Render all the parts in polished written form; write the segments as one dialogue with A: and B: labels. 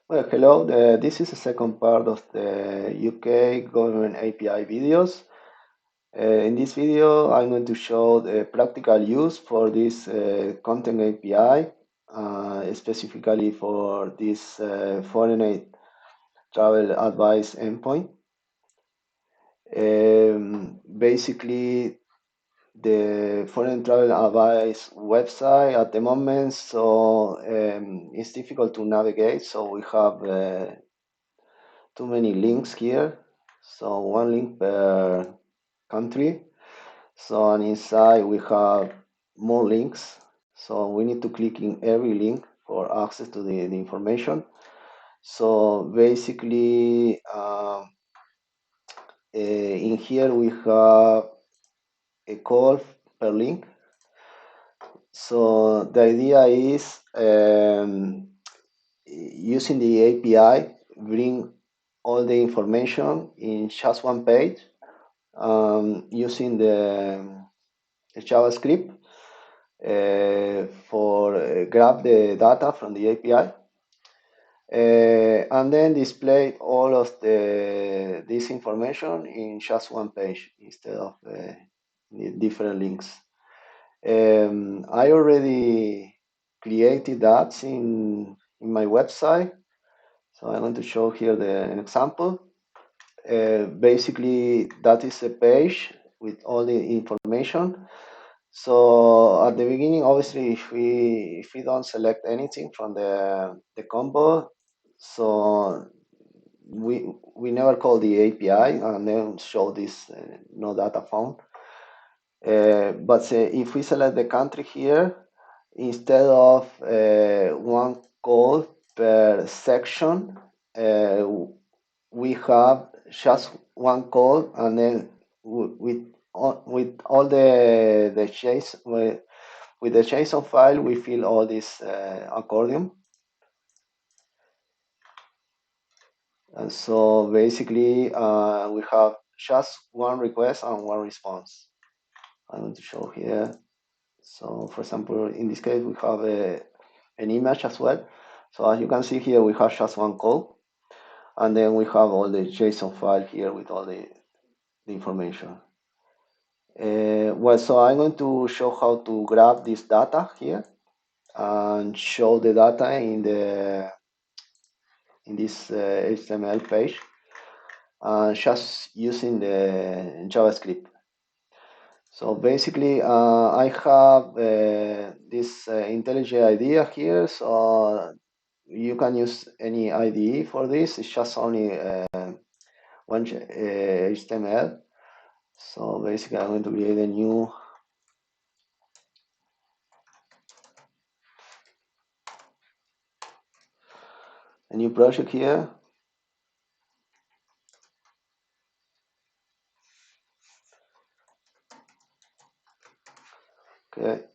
A: Well, hello. This is the second part of the UK government API videos. In this video, I'm going to show the practical use for this content API, specifically for this foreign aid travel advice endpoint. Basically, the foreign travel advice website at the moment, so it's difficult to navigate. So we have too many links here, so one link per country. So and inside we have more links, so we need to click in every link for access to the information. So basically in here we have a call per link. So the idea is using the API bring all the information in just one page, using the JavaScript for grab the data from the API, and then display all of this information in just one page instead of the different links. I already created that in my website, so I'm going to show here an example. Basically, that is a page with all the information. So at the beginning, obviously, if we don't select anything from the combo, so we never call the API and then show this no data found. But say if we select the country here, instead of one call per section, we have just one call, and then with all the JSON with the JSON file, we fill all this accordion. And so basically, we have just one request and one response. I'm going to show here. So for example, in this case, we have an image as well. So as you can see here, we have just one call, and then we have all the JSON file here with all the information. Well, so I'm going to show how to grab this data here and show the data in this HTML page, just using the JavaScript. So basically, I have this IntelliJ IDEA here, so you can use any IDE for this. It's just only one HTML. So basically, I'm going to create a new project here. Okay,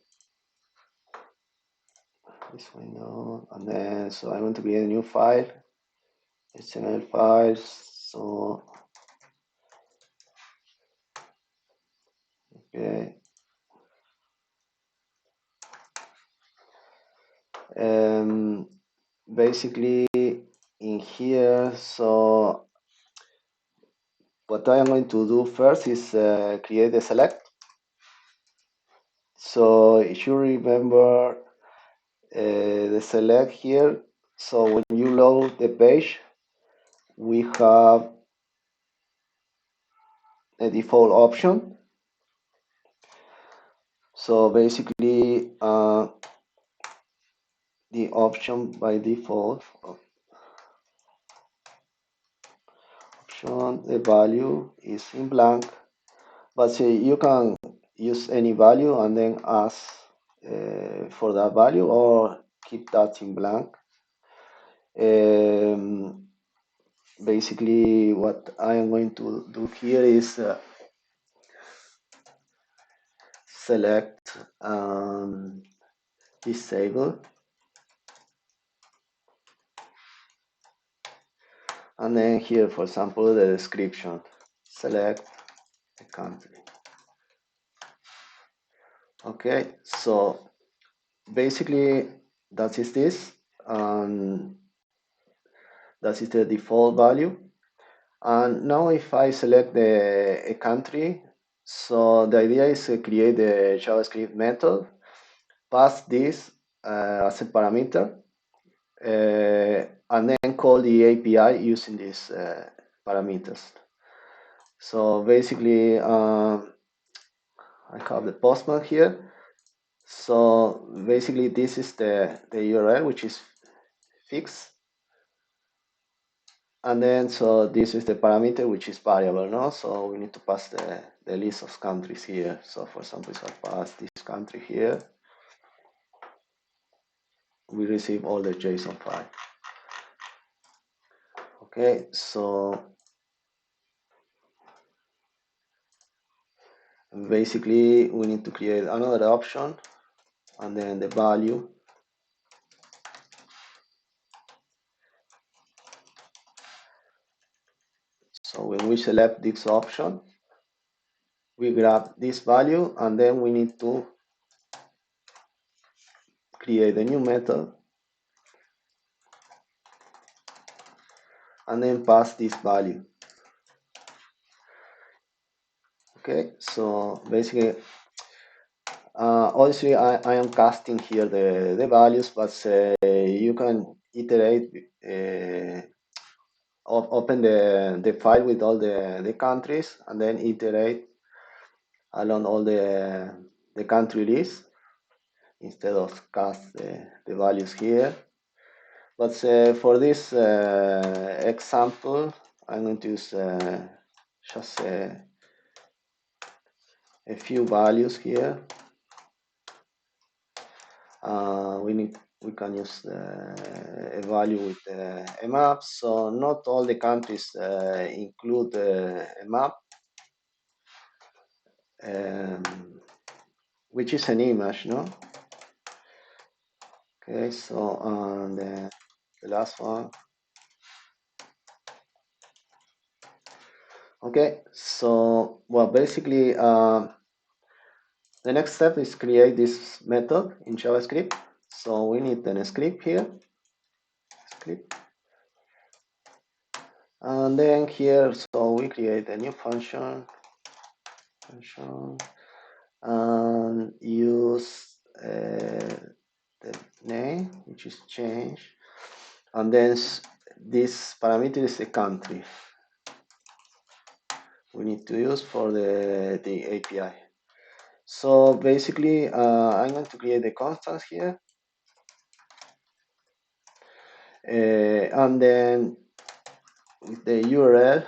A: this window, and then so I'm going to create a new file, HTML file. So okay, basically in here, so what I am going to do first is create a select. So if you remember the select here, so when you load the page, we have a default option. So basically, the option by default option, the value is in blank, but say you can use any value and then ask for that value, or keep that in blank. Basically, what I am going to do here is select disable, and then here, for example, the description, select a country. Okay, so basically that is this. That is the default value. And now if I select a country, so the idea is to create the JavaScript method, pass this as a parameter, and then call the API using these parameters. So basically, I have the postman here. So basically, this is the URL, which is fixed. And then, so this is the parameter, which is variable, no? So we need to pass the list of countries here. So for example, if I pass this country here, we receive all the JSON file. Okay, so basically we need to create another option and then the value. So when we select this option, we grab this value and then we need to create a new method and then pass this value. Okay, so basically, obviously I am casting here the values, but you can iterate, open the file with all the countries and then iterate along all the country list instead of cast the values here. But for this example, I'm going to use just a few values here. We can use a value with a map. So not all the countries include a map, which is an image, no? Okay, so the last one. Okay, so well, basically, the next step is create this method in JavaScript. So we need a script here, script, and then here, so we create a new function, and use the name, which is change, and then this parameter is a country we need to use for the API. So basically, I'm going to create a constant here, and then with the URL,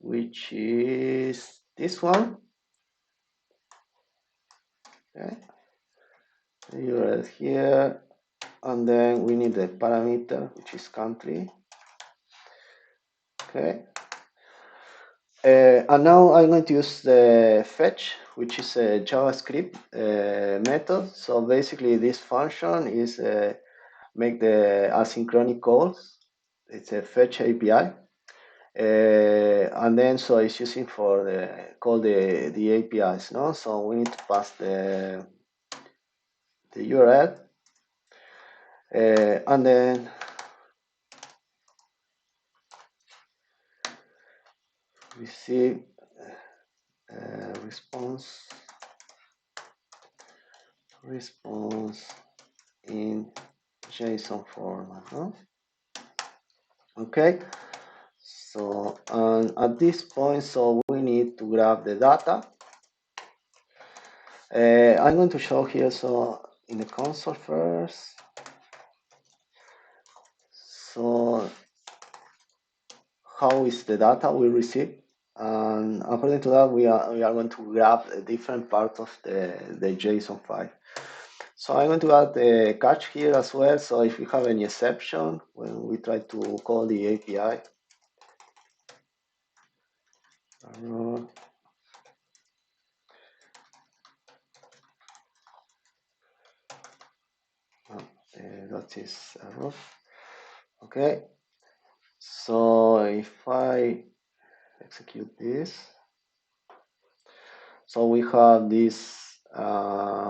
A: which is this one. Okay, the URL here, and then we need the parameter, which is country. Okay, and now I'm going to use the fetch, which is a JavaScript method. So basically, this function is make the asynchronic calls. It's a fetch API. And then so it's using for call the APIs, no? So we need to pass the URL, and then receive response in JSON format, no? Okay, so at this point, so we need to grab the data. I'm going to show here, so in the console first. So how is the data we receive? And according to that, we are going to grab a different part of the JSON file. So I'm going to add a catch here as well. So if we have any exception when we try to call the API, error, that is error. Okay. So if I execute this, so we have this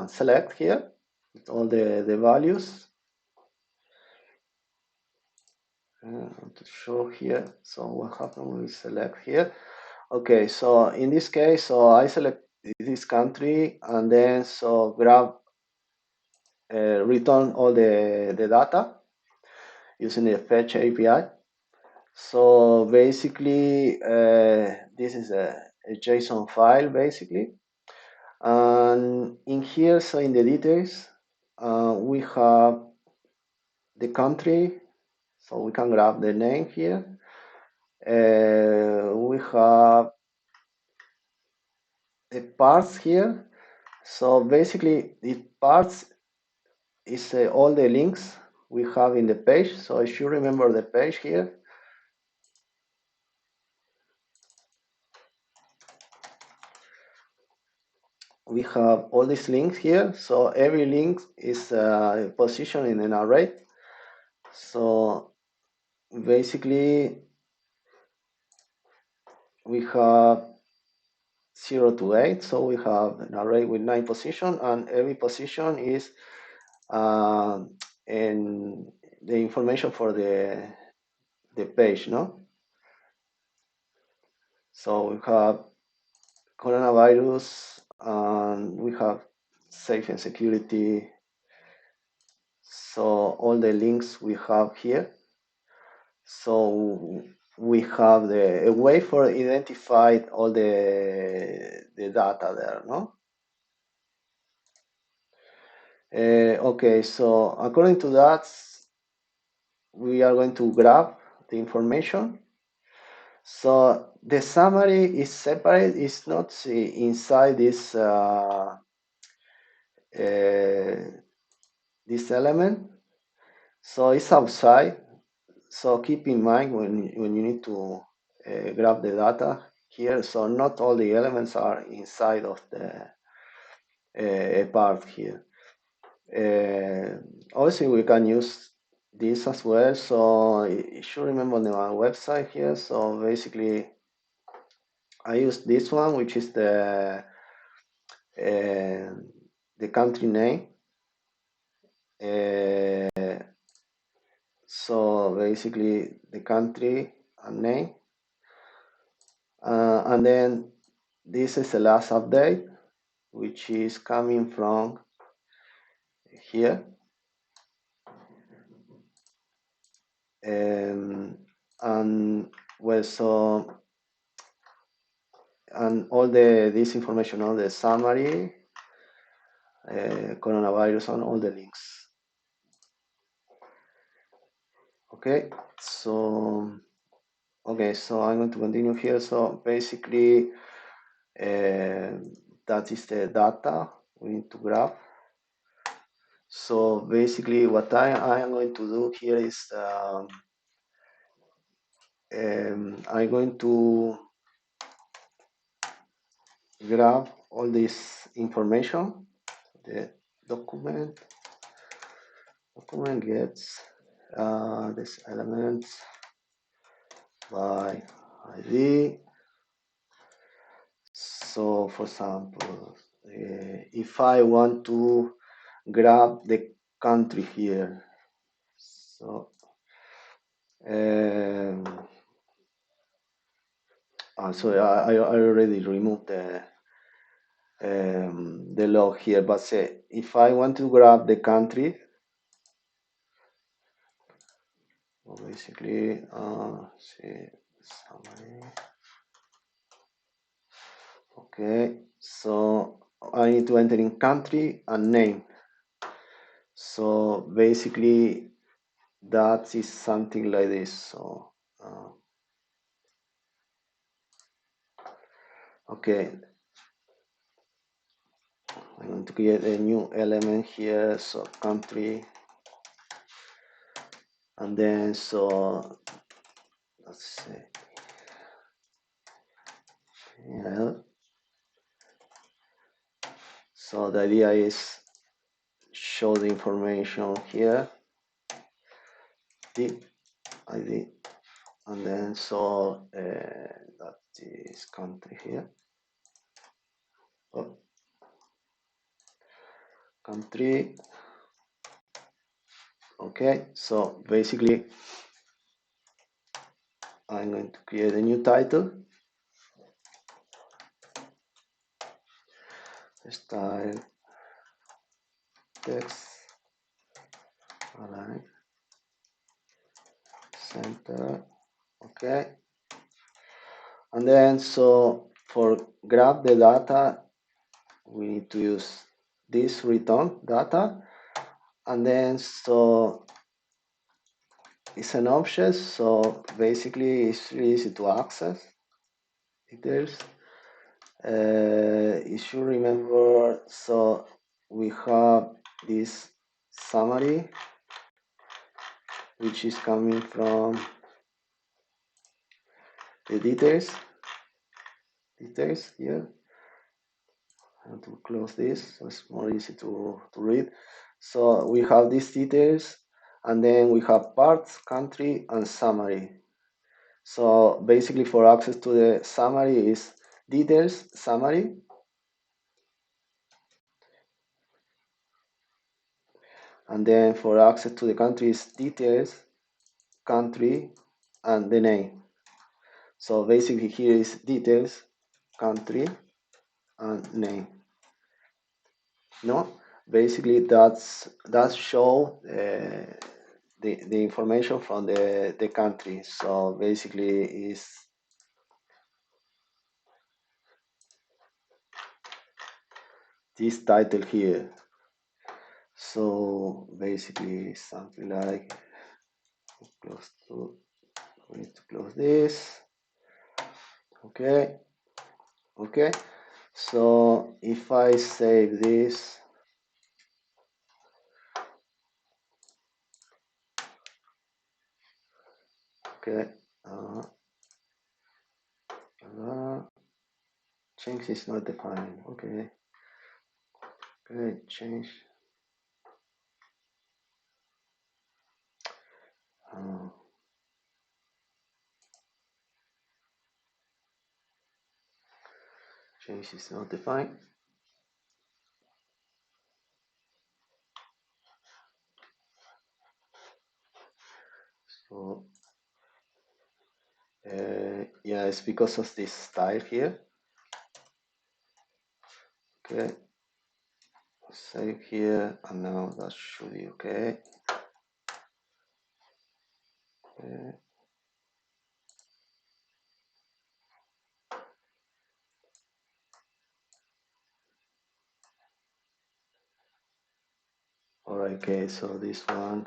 A: select here with all the values. to show here. So what happened when we select here? Okay, so in this case, so I select this country and then so grab return all the data using the Fetch API. So basically, this is a JSON file basically, and in here, so in the details, we have the country, so we can grab the name here. We have the parts here. So basically, the parts is all the links we have in the page. So I should remember the page here. We have all these links here. So every link is positioned in an array. So basically, we have 0 to 8. So we have an array with 9 positions, and every position is and the information for the page, no? So we have coronavirus, and we have safe and security. So all the links we have here. So we have a way for identify all the data there, no? Okay, so according to that, we are going to grab the information. So the summary is separate, it's not inside this this element. So it's outside. So keep in mind when you need to grab the data here. So not all the elements are inside of the part here. Obviously, we can use this as well. So you should remember the website here. So basically, I use this one, which is the country name. So basically, the country and name. And then this is the last update, which is coming from here. And well, so and all this information on the summary, coronavirus, and all the links. Okay, so so I'm going to continue here. So basically, that is the data we need to grab. So basically, what I am going to do here is I'm going to grab all this information. The document gets this element by ID. So for example, if I want to grab the country here, so so I already removed the log here, but say if I want to grab the country, well, basically see summary. Okay, so I need to enter in country and name. So basically that is something like this. So okay, I'm going to create a new element here. So country, and then so let's say yeah. So the idea is show the information here, the ID, and then so that is country here. Oh, country. Okay, so basically I'm going to create a new title. Style text align center. Okay. And then so for grab the data, we need to use this return data. And then so it's an object, so basically it's really easy to access details. You should remember, so we have this summary, which is coming from the details here. I have to close this so it's more easy to read. So we have these details, and then we have parts, country, and summary. So basically for access to the summary is details, summary. And then for access to the country is details, country, and the name. So basically here is details, country, and name. No, basically that show the information from the country. So basically is this title here. So basically something like close to, we need to close this. Okay. So if I save this, okay, change is not defined. Okay, change. Change is not defined. So yeah, it's because of this style here. Okay, save here, and now that should be okay. Okay. Alright, okay, so this one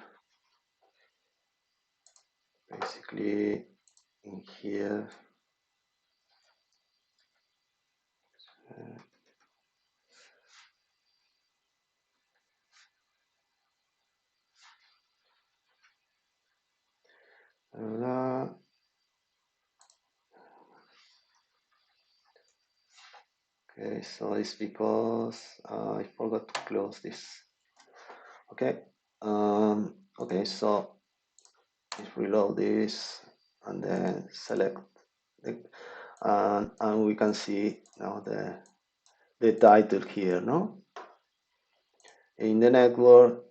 A: basically in here. Okay, so it's because I forgot to close this. Okay, okay, so let's reload this and then select the, and we can see now the title here, no? In the network,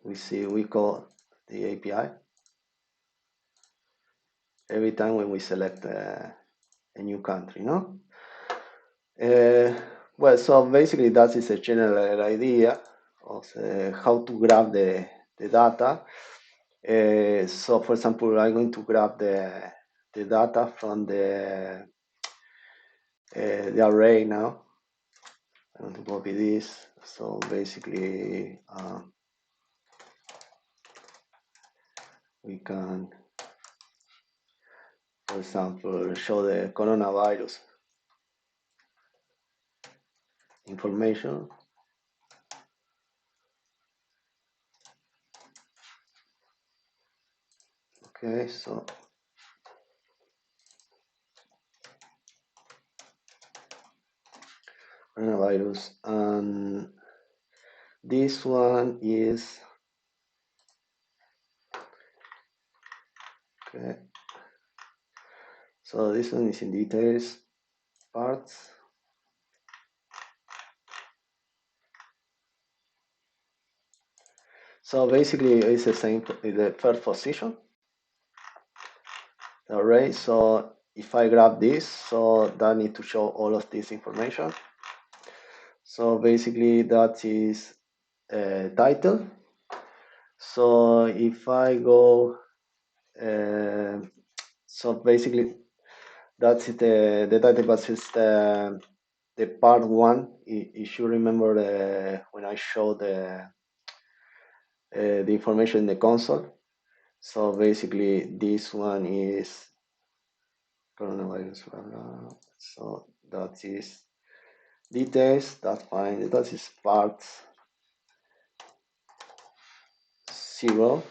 A: we call the API every time when we select a new country, no? Well, so basically that is a general idea of how to grab the data. So for example, I'm going to grab the data from the array now. I'm going to copy this. So basically, we can, for example, show the coronavirus information. Okay, so coronavirus, and this one is okay. So this one is in details, parts. So basically, it's the same, the first position. the array. So if I grab this, so that need to show all of this information. So basically that is title. So if I go, so basically that's the title, but it's the part one. If you remember when I showed the information in the console. So basically this one is coronavirus, blah, blah. So that is details, that's fine. That is part 0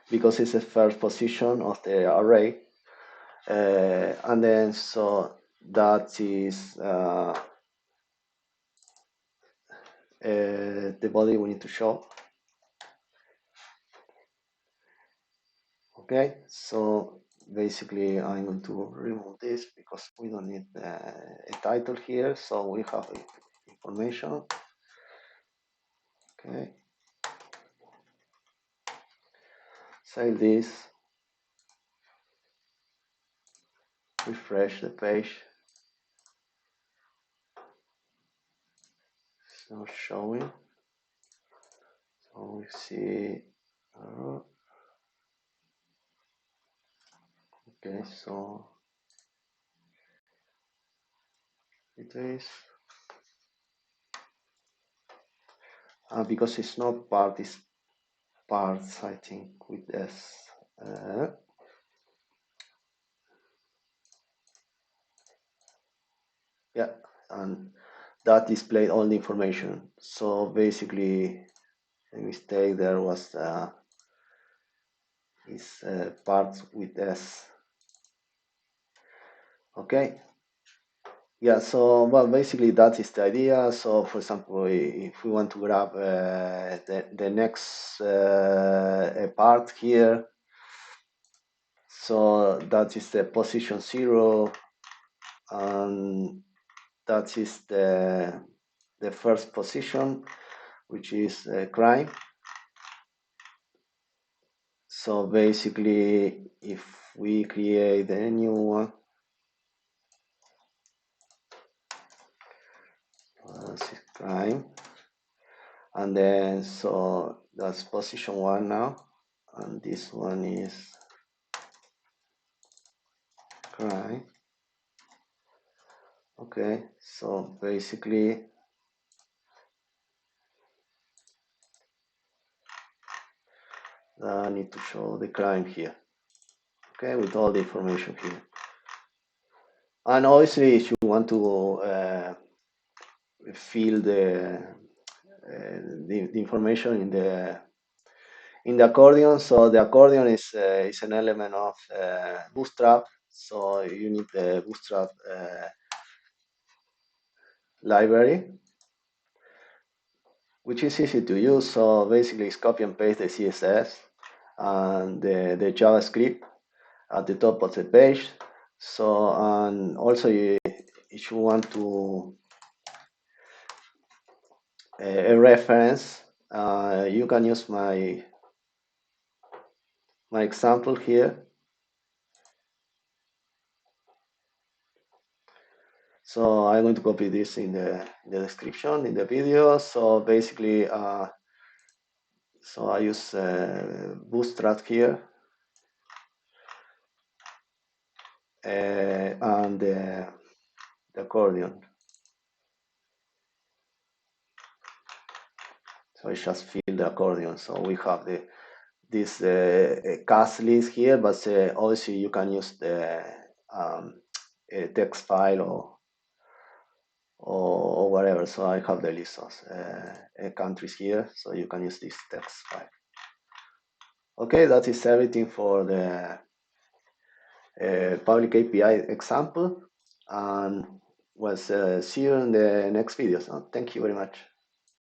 A: because it's the first position of the array. And then so that is the body we need to show. Okay, so basically I'm going to remove this because we don't need a title here, so we have information. Okay, save this, refresh the page. It's not showing, so we see okay, so it is because it's not part, it's parts, I think, with S. Yeah, and that displayed all the information. So basically, the mistake there was is parts with S. Okay. Yeah, so well, basically that is the idea. So for example, if we want to grab the next part here, so that is the position 0, and that is the first position, which is crime. So basically, if we create a new one, this is crime, and then so that's position 1 now, and this one is crime. Okay, so basically I need to show the crime here, okay, with all the information here. And obviously if you want to fill the information in the accordion, so the accordion is an element of Bootstrap, so you need the Bootstrap library, which is easy to use. So basically it's copy and paste the CSS and the JavaScript at the top of the page. So, and also if you want to a reference, you can use my example here. So I'm going to copy this in the description in the video. So basically, so I use Bootstrap here, and the accordion. So I just fill the accordion. So we have this cast list here, but obviously you can use the a text file or whatever. So I have the list of countries here, so you can use this text file. Okay, that is everything for the public API example, and see you in the next video. So thank you very much.